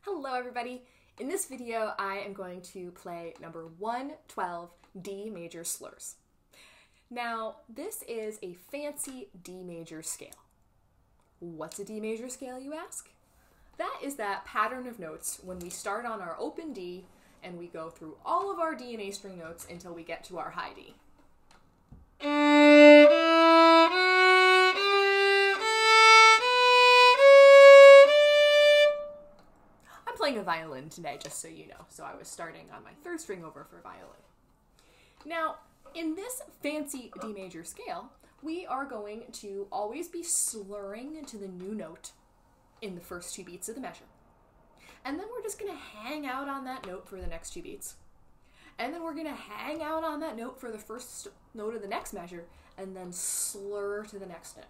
Hello everybody! In this video I am going to play number 112 D major slurs. Now this is a fancy D major scale. What's a D major scale, you ask? That is that pattern of notes when we start on our open D and we go through all of our D and A string notes until we get to our high D. Playing a violin today, just so you know. So I was starting on my third string over for violin. Now, in this fancy D major scale, we are going to always be slurring into the new note in the first two beats of the measure. And then we're just going to hang out on that note for the next two beats. And then we're going to hang out on that note for the first note of the next measure, and then slur to the next note.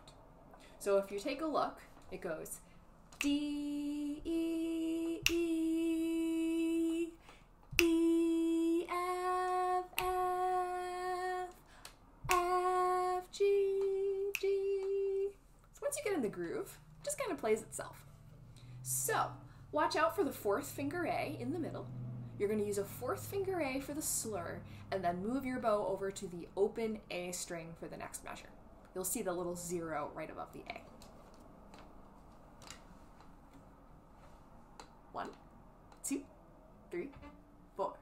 So if you take a look, it goes D, E, E, E, F, F, F, G, G. So once you get in the groove, it just kind of plays itself. So watch out for the fourth finger A in the middle. You're going to use a fourth finger A for the slur, and then move your bow over to the open A string for the next measure. You'll see the little zero right above the A. 1, 2, 3, 4.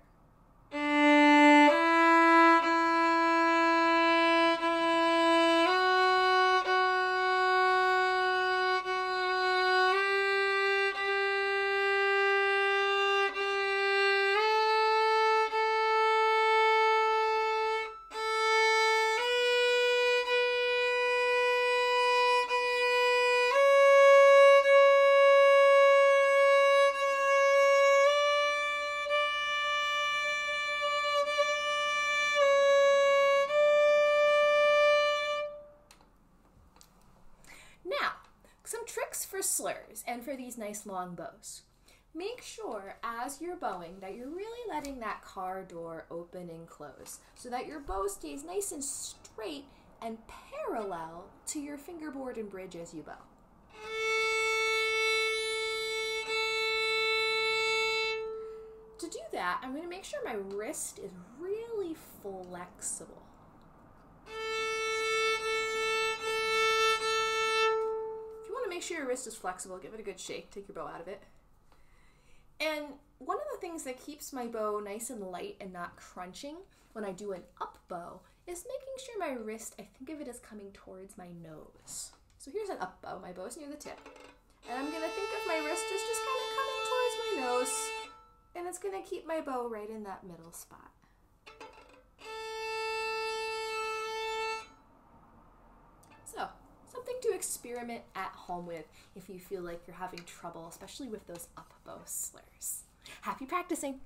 Some tricks for slurs and for these nice long bows. Make sure as you're bowing that you're really letting that car door open and close so that your bow stays nice and straight and parallel to your fingerboard and bridge as you bow. To do that, I'm going to make sure my wrist is really flexible. Make sure your wrist is flexible, give it a good shake, take your bow out of it. And one of the things that keeps my bow nice and light and not crunching when I do an up bow is making sure my wrist, I think of it as coming towards my nose. So here's an up bow, my bow's near the tip. And I'm going to think of my wrist as just kind of coming towards my nose, and it's going to keep my bow right in that middle spot. So, something to experiment at home with if you feel like you're having trouble, especially with those up bow slurs. Happy practicing!